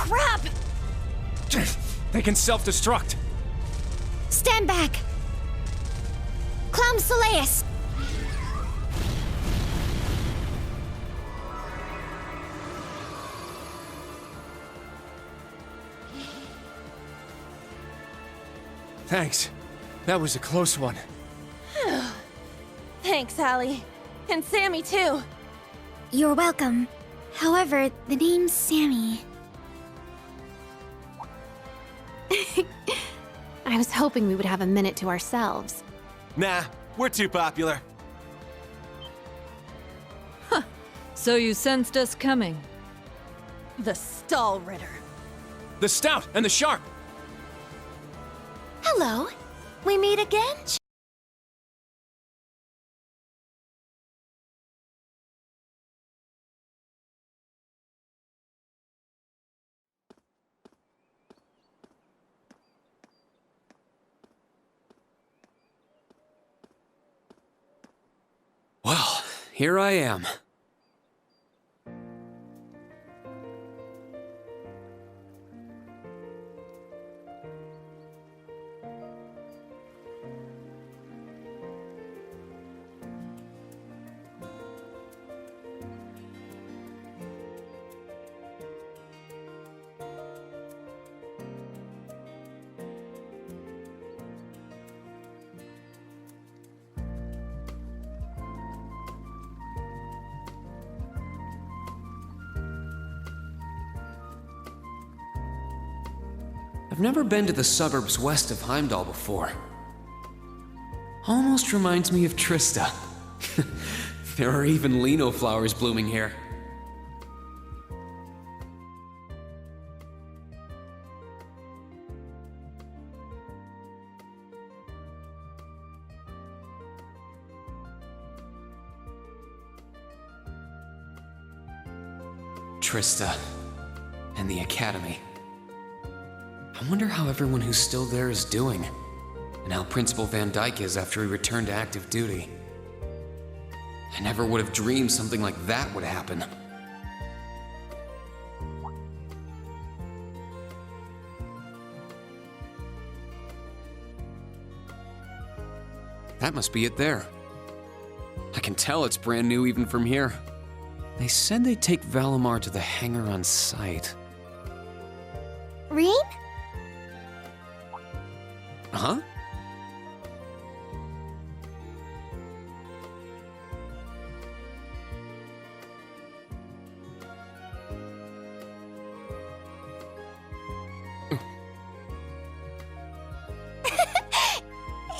crap! They can self-destruct. Stand back! Clown Soleus! Thanks. That was a close one. Thanks, Allie. And Sammy, too. You're welcome. However, the name's Sammy. I was hoping we would have a minute to ourselves. Nah, we're too popular. So you sensed us coming? The Stall Ritter. The Stout and the Sharp! Hello. We meet again? Well, here I am. I've never been to the suburbs west of Heimdall before. Almost reminds me of Trista. There are even lino flowers blooming here. Trista and the Academy. I wonder how everyone who's still there is doing, and how Principal Van Dyke is after he returned to active duty. I never would have dreamed something like that would happen. That must be it there. I can tell it's brand new even from here. They said they'd take Valimar to the hangar on site. Rain? Huh?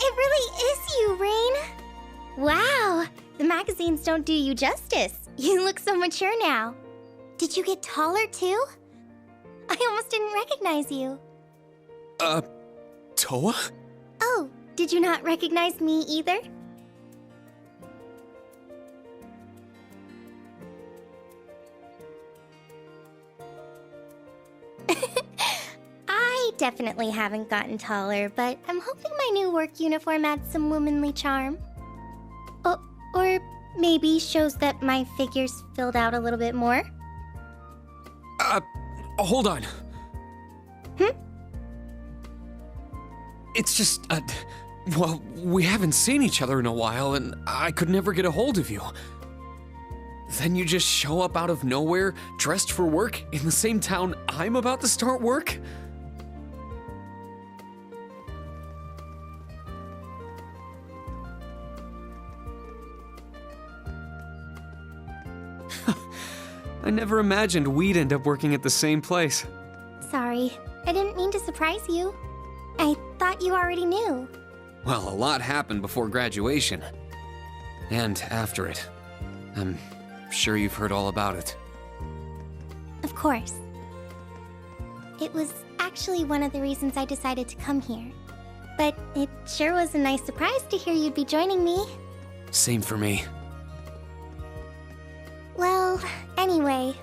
It really is you, Rain. Wow, the magazines don't do you justice. You look so mature now. Did you get taller too? I almost didn't recognize you. Toa? Oh, did you not recognize me either? I definitely haven't gotten taller, but I'm hoping my new work uniform adds some womanly charm. Or maybe shows that my figure's filled out a little bit more. Hold on. Hmm? It's just, well, we haven't seen each other in a while, and I could never get a hold of you. Then you just show up out of nowhere, dressed for work, in the same town I'm about to start work? I never imagined we'd end up working at the same place. Sorry, I didn't mean to surprise you. I thought you already knew. Well, a lot happened before graduation. And after it. I'm sure you've heard all about it. Of course. It was actually one of the reasons I decided to come here. But it sure was a nice surprise to hear you'd be joining me. Same for me. Well, anyway,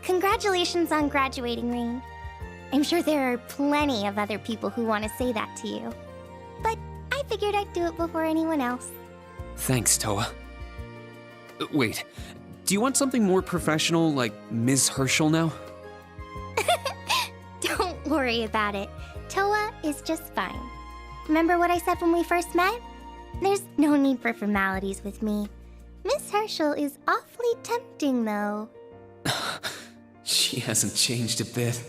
congratulations on graduating, Rain. I'm sure there are plenty of other people who want to say that to you. But I figured I'd do it before anyone else. Thanks, Toa. Wait, do you want something more professional, like Ms. Herschel now? worry about it. Toa is just fine. Remember what I said when we first met? There's no need for formalities with me. Miss Herschel is awfully tempting, though. She hasn't changed a bit.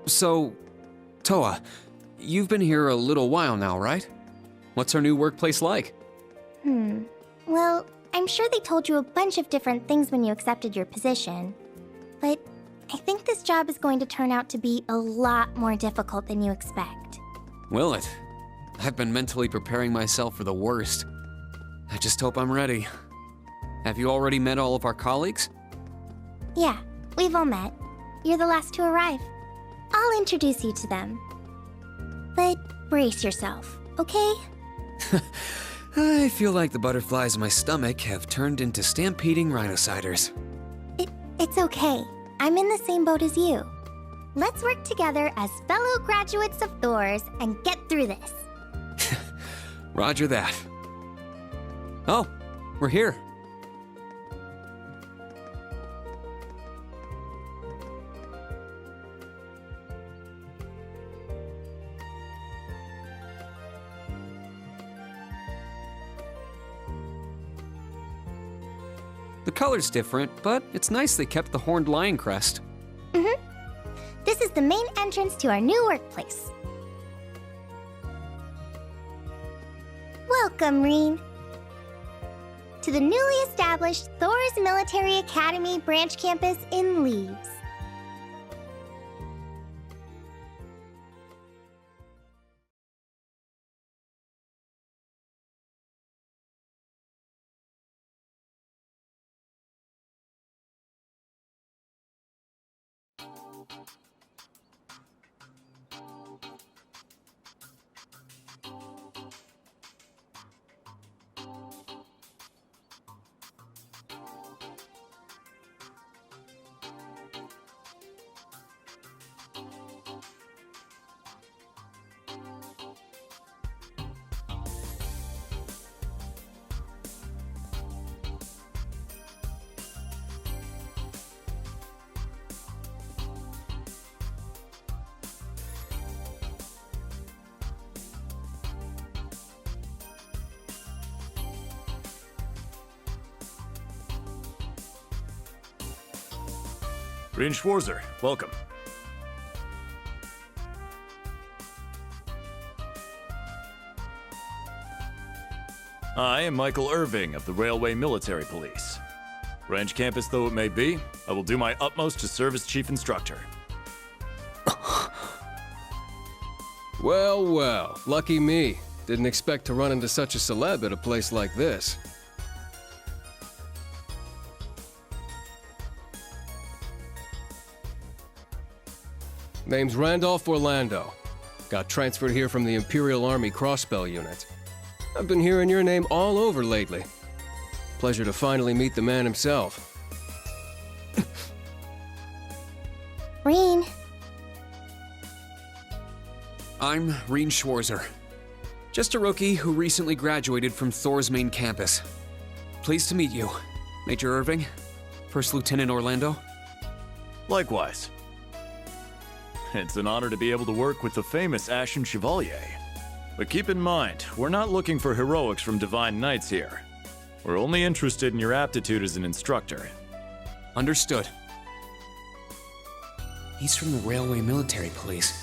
So, Toa, you've been here a little while now, right? What's our new workplace like? Well, I'm sure they told you a bunch of different things when you accepted your position. But I think this job is going to turn out to be a lot more difficult than you expect. Will it? I've been mentally preparing myself for the worst. I just hope I'm ready. Have you already met all of our colleagues? Yeah, we've all met. You're the last to arrive. I'll introduce you to them. But brace yourself, okay? I feel like the butterflies in my stomach have turned into stampeding rhinociders. It's okay. I'm in the same boat as you. Let's work together as fellow graduates of Thor's and get through this. Roger that. Oh, we're here. The color's different, but it's nice they kept the horned lion crest. This is the main entrance to our new workplace. Welcome, Reen, to the newly established Thor's Military Academy branch campus in Leeds. Reen Schwarzer, welcome. I am Michael Irving of the Railway Military Police. Branch campus though it may be, I will do my utmost to serve as chief instructor. Well, well, lucky me. Didn't expect to run into such a celeb at a place like this. Name's Randolph Orlando. Got transferred here from the Imperial Army Crossbell Unit. I've been hearing your name all over lately. Pleasure to finally meet the man himself. Reen, I'm Reen Schwarzer. Just a rookie who recently graduated from Thor's main campus. Pleased to meet you, Major Irving, First Lieutenant Orlando. Likewise. It's an honor to be able to work with the famous Ashen Chevalier. But keep in mind, we're not looking for heroics from Divine Knights here. We're only interested in your aptitude as an instructor. Understood. He's from the Railway Military Police.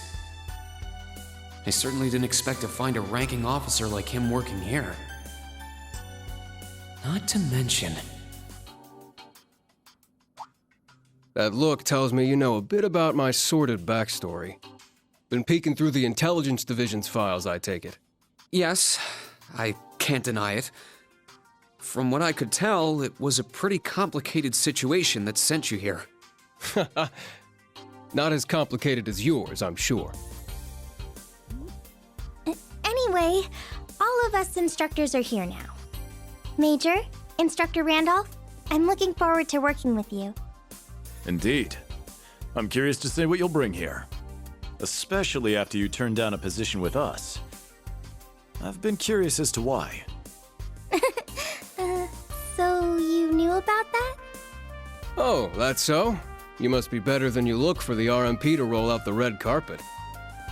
I certainly didn't expect to find a ranking officer like him working here. Not to mention... That look tells me you know a bit about my sordid backstory. Been peeking through the Intelligence Division's files, I take it. Yes, I can't deny it. From what I could tell, it was a pretty complicated situation that sent you here. Not as complicated as yours, I'm sure. anyway, all of us instructors are here now. Major, Instructor Randolph, I'm looking forward to working with you. Indeed. I'm curious to see what you'll bring here. Especially after you turned down a position with us. I've been curious as to why. So you knew about that? Oh, that's so? You must be better than you look for the RMP to roll out the red carpet.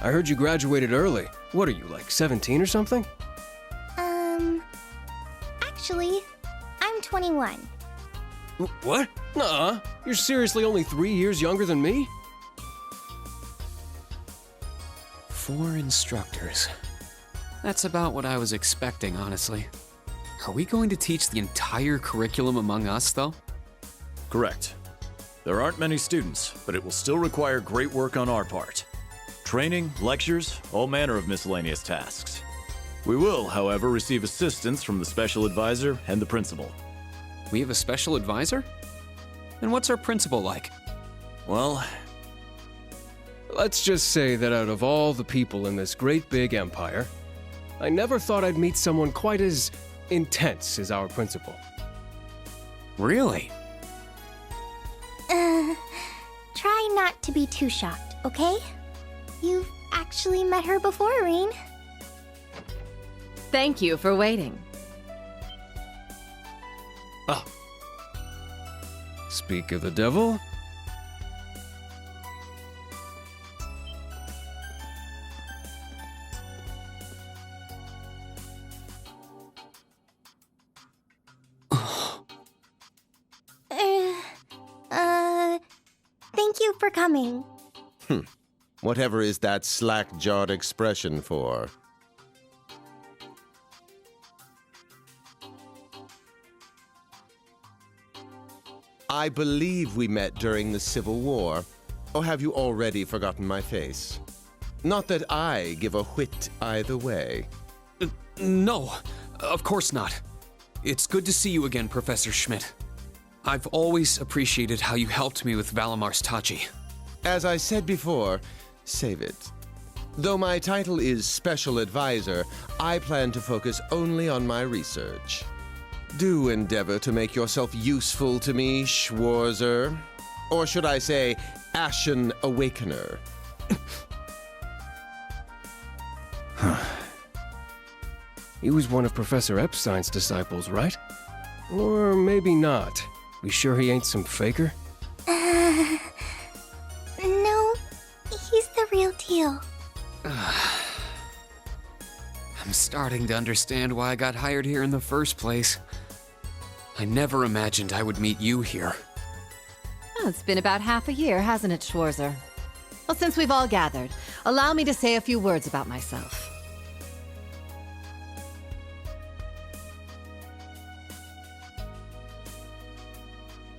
I heard you graduated early. What are you, like 17 or something? Actually, I'm 21. What? Nuh-uh. You're seriously only 3 years younger than me? 4 instructors. That's about what I was expecting, honestly. Are we going to teach the entire curriculum among us, though? Correct. There aren't many students, but it will still require great work on our part. Training, lectures, all manner of miscellaneous tasks. We will, however, receive assistance from the special advisor and the principal. We have a special advisor? And what's our principal like? Well, Let's just say that out of all the people in this great big empire, I never thought I'd meet someone quite as intense as our principal. Really? Try not to be too shocked, okay? You've actually met her before, Rean. Thank you for waiting. Oh, Speak of the devil. Thank you for coming. Whatever is that slack-jawed expression for? I believe we met during the Civil War. Or have you already forgotten my face? Not that I give a whit either way. no, of course not. It's good to see you again, Professor Schmidt. I've always appreciated how you helped me with Valamar's Tachi. As I said before, save it. Though my title is Special Advisor, I plan to focus only on my research. Do endeavor to make yourself useful to me, Schwarzer. Or should I say, Ashen Awakener. He was one of Professor Epstein's disciples, right? Or maybe not. We sure he ain't some faker? No, he's the real deal. I'm starting to understand why I got hired here in the first place. I never imagined I would meet you here. Oh, it's been about half a year, hasn't it, Schwarzer? Well, since we've all gathered, allow me to say a few words about myself.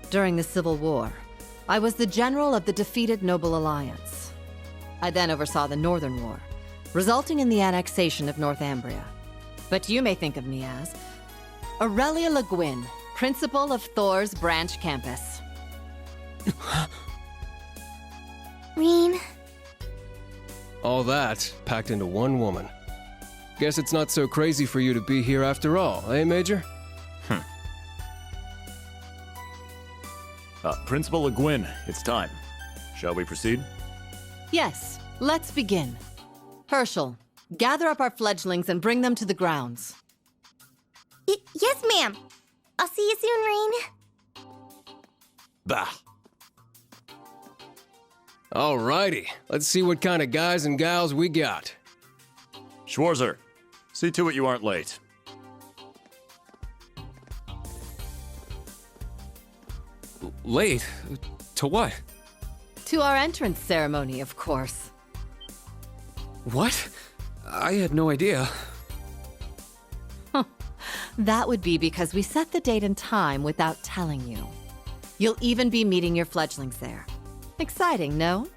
During the Civil War, I was the general of the defeated Noble Alliance. I then oversaw the Northern War, resulting in the annexation of Northumbria. But you may think of me as Aurelia Le Guin, principal of Thor's branch campus. Rean, All that packed into one woman. Guess it's not so crazy for you to be here after all, eh, Major? Principal Le Guin, it's time. Shall we proceed? Yes, let's begin. Herschel, gather up our fledglings and bring them to the grounds. yes, ma'am. I'll see you soon, Rean. Bah. Alrighty, let's see what kind of guys and gals we got. Schwarzer, see to it you aren't late. Late? To what? To our entrance ceremony, of course. What? I had no idea. That would be because we set the date and time without telling you. You'll even be meeting your fledglings there. Exciting, no?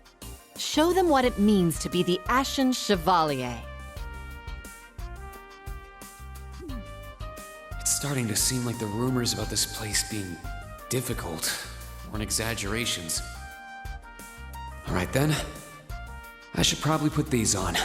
Show them what it means to be the Ashen Chevalier. It's starting to seem like the rumors about this place being difficult weren't exaggerations. All right then. I should probably put these on.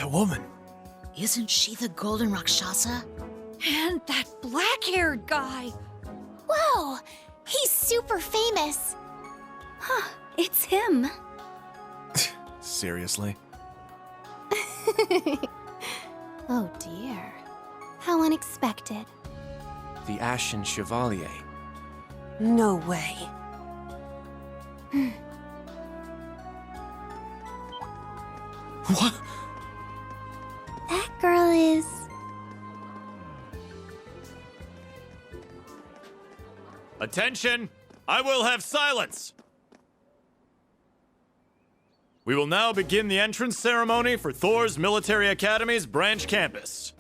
That woman. Isn't she the Golden Rakshasa? And that black-haired guy! Whoa! He's super famous! Huh, it's him. Seriously? Oh dear. How unexpected. The Ashen Chevalier. No way. What? That girl is... Attention! I will have silence! We will now begin the entrance ceremony for Thor's Military Academy's branch campus.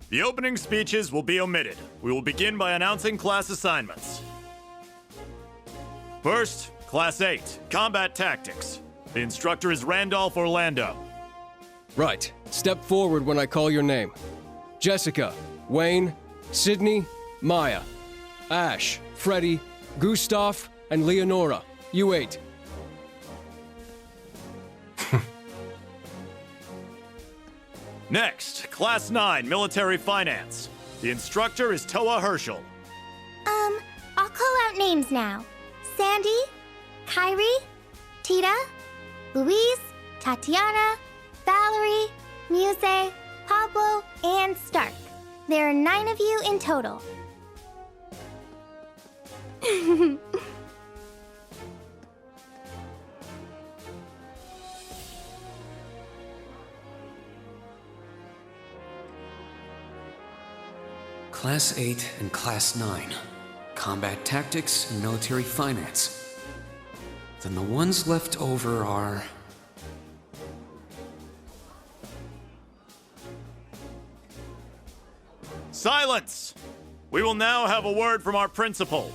The opening speeches will be omitted. We will begin by announcing class assignments. First, Class 8, Combat Tactics. The instructor is Randolph Orlando. Right. Step forward when I call your name. Jessica, Wayne, Sydney, Maya, Ash, Freddy, Gustav, and Leonora. You 8. Next, Class 9, Military Finance. The instructor is Toa Herschel. I'll call out names now. Sandy, Kyrie, Tita, Louise, Tatiana, Valerie, Muse, Pablo, and Stark. There are 9 of you in total. Class 8 and Class 9. Combat Tactics and Military Finance. Then the ones left over are... Silence! We will now have a word from our principal.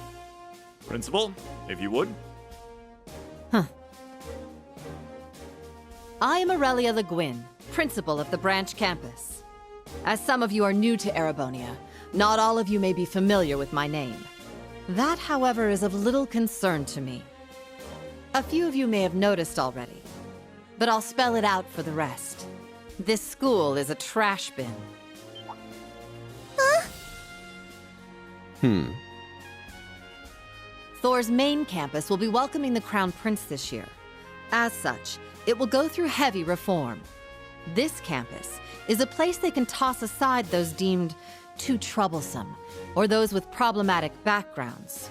Principal, if you would. I am Aurelia Le Guin, principal of the branch campus. As some of you are new to Erebonia, not all of you may be familiar with my name. That, however, is of little concern to me. A few of you may have noticed already, but I'll spell it out for the rest. This school is a trash bin. Thor's main campus will be welcoming the Crown Prince this year. As such, it will go through heavy reform. This campus is a place they can toss aside those deemed too troublesome, or those with problematic backgrounds.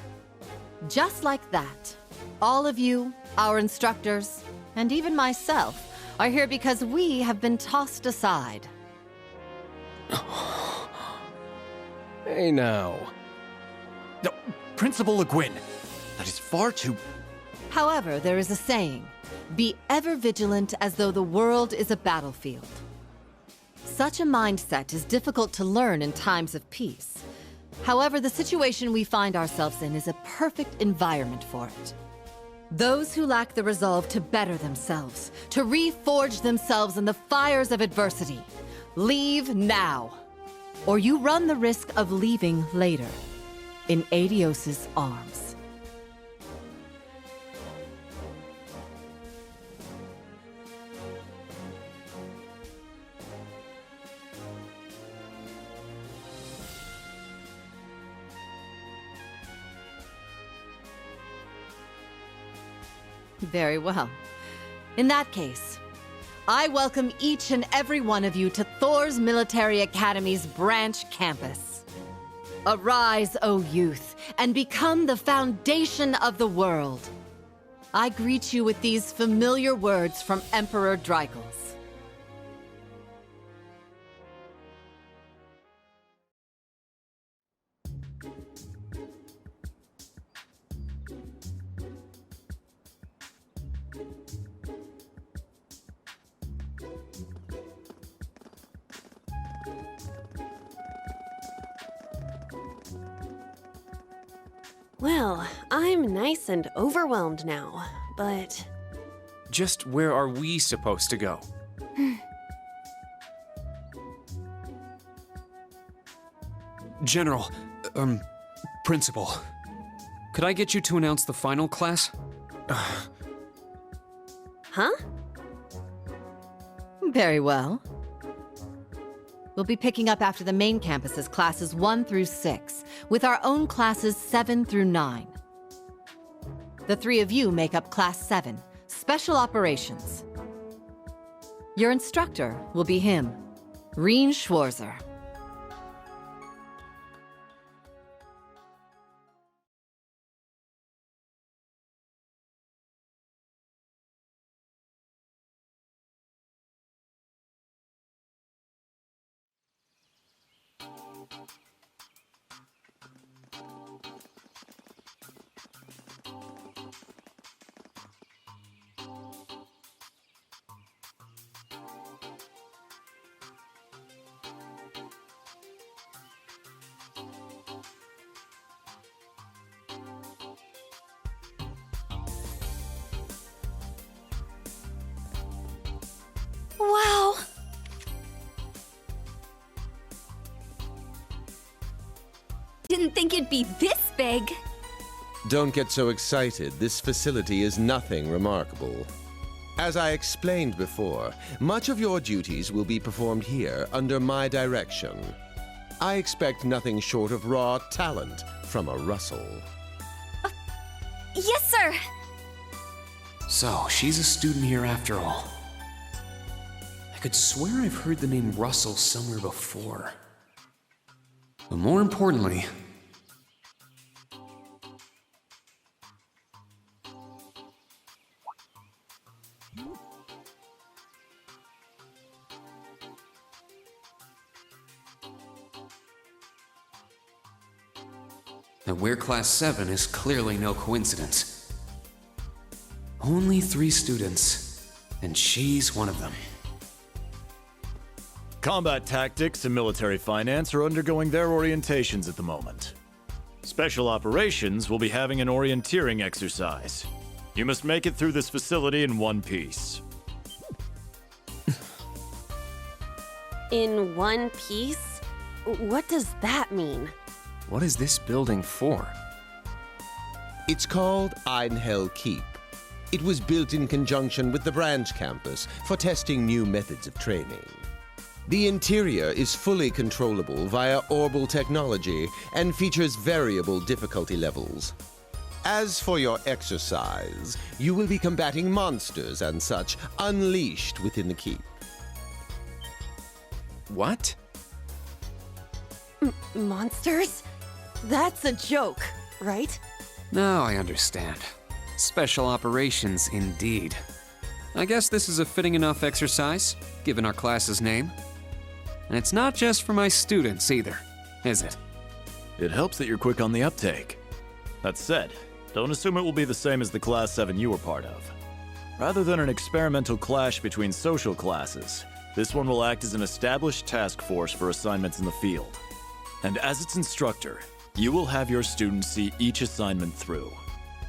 Just like that, all of you, our instructors, and even myself, are here because we have been tossed aside. Hey now. No, Principal Le Guin, that is far too... However, there is a saying, be ever vigilant as though the world is a battlefield. Such a mindset is difficult to learn in times of peace. However, the situation we find ourselves in is a perfect environment for it. Those who lack the resolve to better themselves, to reforge themselves in the fires of adversity, leave now. Or you run the risk of leaving later, in Adios's arms. Very well. In that case, I welcome each and every one of you to Thor's Military Academy's branch campus. Arise, O youth, and become the foundation of the world. I greet you with these familiar words from Emperor Dreikels. Well, I'm nice and overwhelmed now, but... Just where are we supposed to go? General, Principal, could I get you to announce the final class? Huh? Very well. We'll be picking up after the main campus's classes 1 through 6, with our own classes 7 through 9. The 3 of you make up Class 7, Special Operations. Your instructor will be him, Reen Schwarzer. Wow! Didn't think it'd be this big. Don't get so excited. This facility is nothing remarkable. As I explained before, much of your duties will be performed here under my direction. I expect nothing short of raw talent from a Russell. Yes, sir! So, she's a student here after all. I could swear I've heard the name Russell somewhere before. But more importantly, that we're Class 7 is clearly no coincidence. Only 3 students, and she's one of them. Combat tactics and military finance are undergoing their orientations at the moment. Special operations will be having an orienteering exercise. You must make it through this facility in one piece. In one piece? What does that mean? What is this building for? It's called Einhell Keep. It was built in conjunction with the branch campus for testing new methods of training. The interior is fully controllable via orbal technology and features variable difficulty levels. As for your exercise, you will be combating monsters and such unleashed within the keep. What? Monsters? That's a joke, right? Now I understand. Special operations indeed. I guess this is a fitting enough exercise, given our class's name. And it's not just for my students either, is it? It helps that you're quick on the uptake. That said, don't assume it will be the same as the Class 7 you were part of. Rather than an experimental clash between social classes, this one will act as an established task force for assignments in the field. And as its instructor, you will have your students see each assignment through.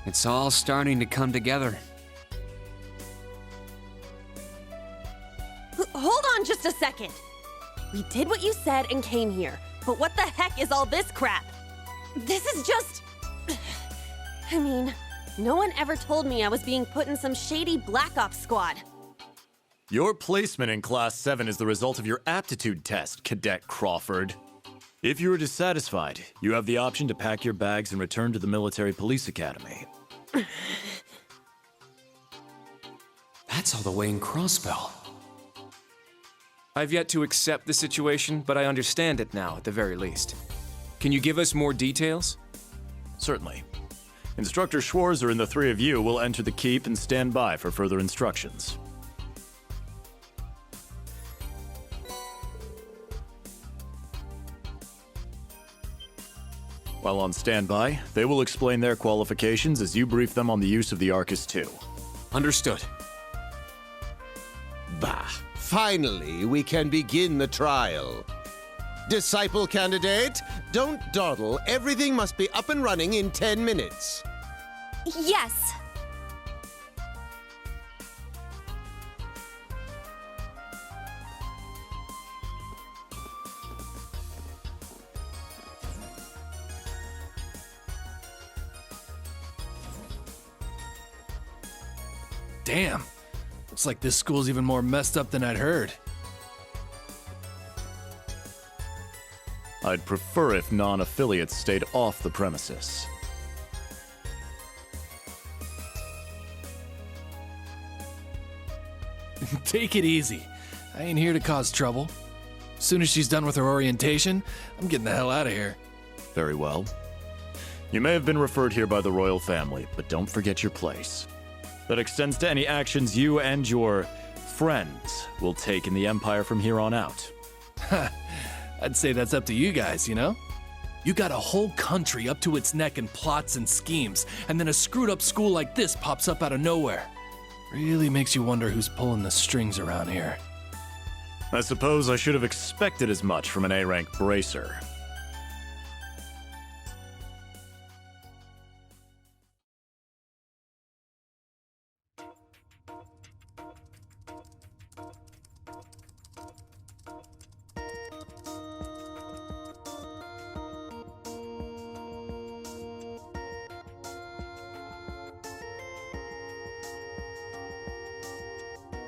It's all starting to come together. Hold on just a second! We did what you said and came here, but what the heck is all this crap? This is just... I mean, no one ever told me I was being put in some shady Black Ops squad. Your placement in Class 7 is the result of your aptitude test, Cadet Crawford. If you are dissatisfied, you have the option to pack your bags and return to the Military Police Academy. That's all the way in Crossbell. I've yet to accept the situation, but I understand it now, at the very least. Can you give us more details? Certainly. Instructor Schwarzer and the 3 of you will enter the keep and stand by for further instructions. While on standby, they will explain their qualifications as you brief them on the use of the Arcus 2. Understood. Bah! Finally, we can begin the trial. Disciple candidate, don't dawdle. Everything must be up and running in 10 minutes. Yes. Damn. Looks like this school's even more messed up than I'd heard. I'd prefer if non-affiliates stayed off the premises. Take it easy. I ain't here to cause trouble. As soon as she's done with her orientation, I'm getting the hell out of here. Very well. You may have been referred here by the royal family, but don't forget your place. That extends to any actions you and your friends will take in the Empire from here on out. I'd say that's up to you guys, you know? You got a whole country up to its neck in plots and schemes, and then a screwed up school like this pops up out of nowhere. Really makes you wonder who's pulling the strings around here. I suppose I should have expected as much from an A-rank bracer.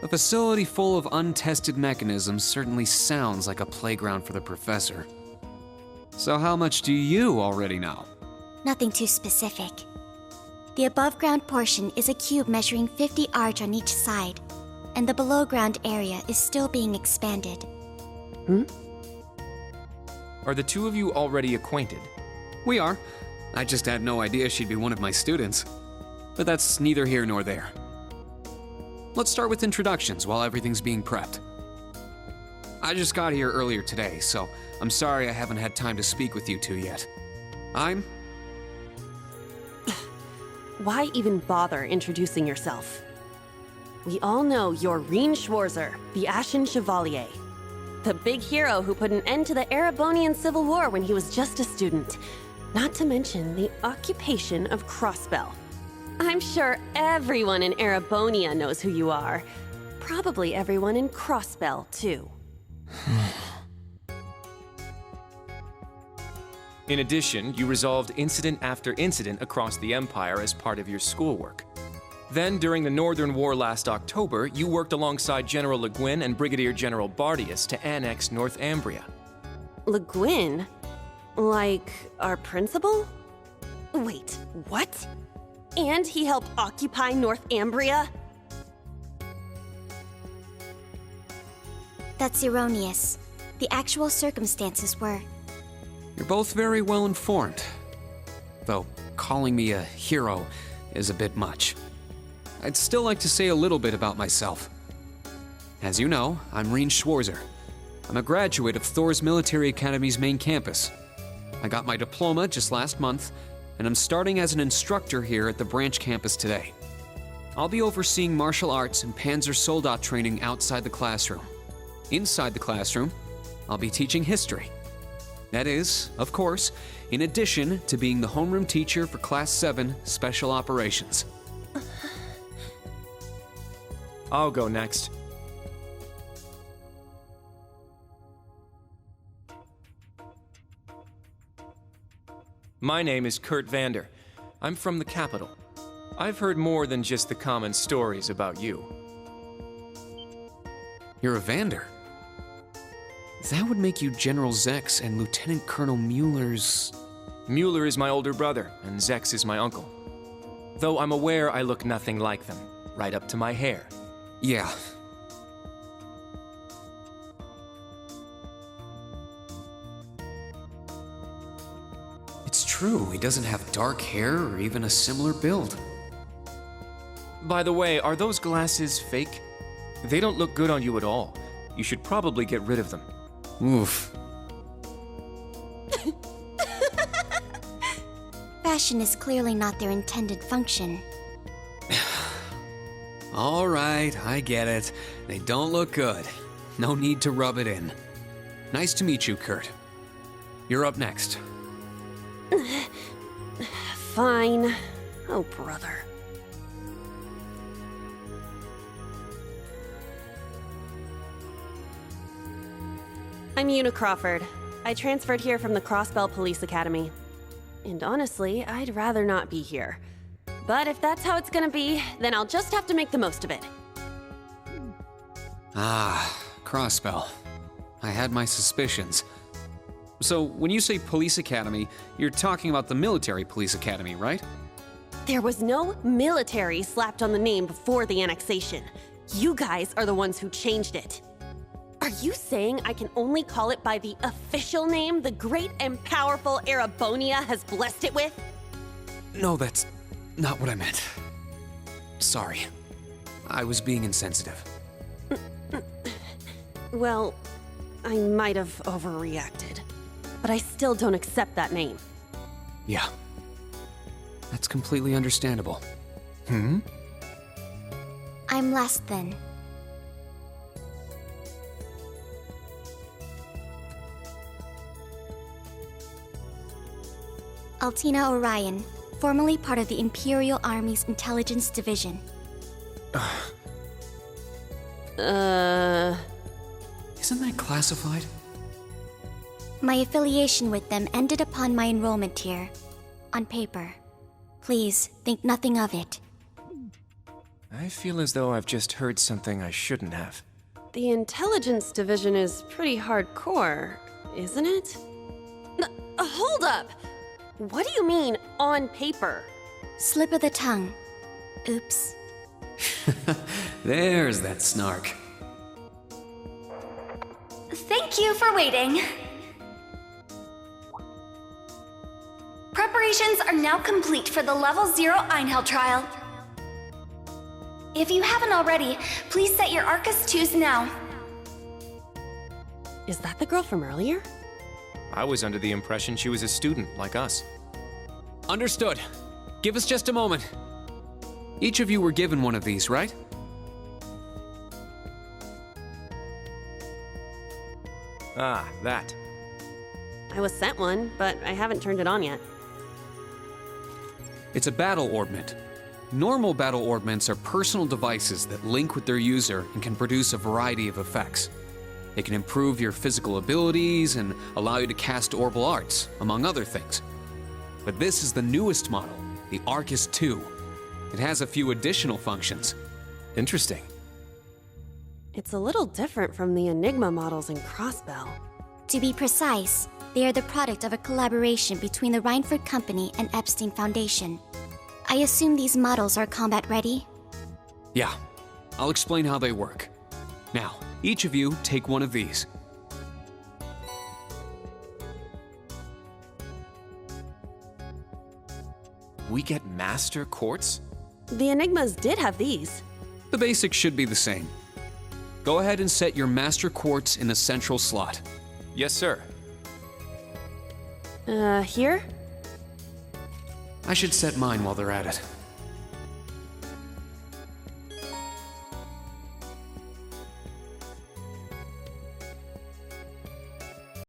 A facility full of untested mechanisms certainly sounds like a playground for the professor. So how much do you already know? Nothing too specific. The above-ground portion is a cube measuring 50 arch on each side, and the below-ground area is still being expanded. Are the two of you already acquainted? We are. I just had no idea she'd be one of my students. But that's neither here nor there. Let's start with introductions while everything's being prepped. I just got here earlier today, so I'm sorry I haven't had time to speak with you two yet. I'm... Why even bother introducing yourself? We all know you're Reen Schwarzer, the Ashen Chevalier. The big hero who put an end to the Erebonian Civil War when he was just a student. Not to mention the occupation of Crossbell. I'm sure everyone in Erebonia knows who you are. Probably everyone in Crossbell, too. In addition, you resolved incident after incident across the Empire as part of your schoolwork. Then, during the Northern War last October, you worked alongside General Le Guin and Brigadier General Bardius to annex Northumbria. Le Guin? Like, our principal? Wait, what? And he helped occupy Northumbria? That's erroneous. The actual circumstances were... You're both very well informed. Though calling me a hero is a bit much. I'd still like to say a little bit about myself. As you know, I'm Reen Schwarzer. I'm a graduate of Thor's Military Academy's main campus. I got my diploma just last month, and I'm starting as an instructor here at the branch campus today. I'll be overseeing martial arts and Panzer Soldat training outside the classroom. Inside the classroom, I'll be teaching history. That is, of course, in addition to being the homeroom teacher for Class 7 Special Operations. I'll go next. My name is Kurt Vander. I'm from the capital. I've heard more than just the common stories about you. You're a Vander? That would make you General Zex and Lieutenant Colonel Mueller's... Mueller is my older brother, and Zex is my uncle. Though I'm aware I look nothing like them, right up to my hair. Yeah. It's true, he doesn't have dark hair or even a similar build. By the way, are those glasses fake? They don't look good on you at all. You should probably get rid of them. Oof. Fashion is clearly not their intended function. All right, I get it. They don't look good. No need to rub it in. Nice to meet you, Kurt. You're up next. Fine. Oh, brother. I'm Una Crawford. I transferred here from the Crossbell Police Academy. And honestly, I'd rather not be here. But if that's how it's gonna be, then I'll just have to make the most of it. Ah, Crossbell. I had my suspicions. So, when you say police academy, you're talking about the military police academy, right? There was no military slapped on the name before the annexation. You guys are the ones who changed it. Are you saying I can only call it by the official name the great and powerful Erebonia has blessed it with? No, that's not what I meant. Sorry. I was being insensitive. Well, I might have overreacted, but I still don't accept that name. Yeah. That's completely understandable. I'm less than. Altina Orion, formerly part of the Imperial Army's Intelligence Division. Isn't that classified? My affiliation with them ended upon my enrollment here. On paper. Please, think nothing of it. I feel as though I've just heard something I shouldn't have. The Intelligence Division is pretty hardcore, isn't it? Hold up! What do you mean, on paper? Slip of the tongue. Oops. There's that snark. Thank you for waiting. Preparations are now complete for the Level 0 Einhell trial. If you haven't already, please set your Arcus 2s now. Is that the girl from earlier? I was under the impression she was a student like us. Understood. Give us just a moment. Each of you were given one of these, right? Ah, that. I was sent one, but I haven't turned it on yet. It's a battle orbment. Normal battle orbments are personal devices that link with their user and can produce a variety of effects. They can improve your physical abilities and allow you to cast orbal arts, among other things. But this is the newest model, the Arcus 2. It has a few additional functions. Interesting. It's a little different from the Enigma models in Crossbell. To be precise, they are the product of a collaboration between the Reinford Company and Epstein Foundation. I assume these models are combat ready? Yeah, I'll explain how they work. Now, each of you take one of these. We get Master Quartz? The Enigmas did have these. The basics should be the same. Go ahead and set your Master Quartz in a central slot. Yes, sir. Here? I should set mine while they're at it.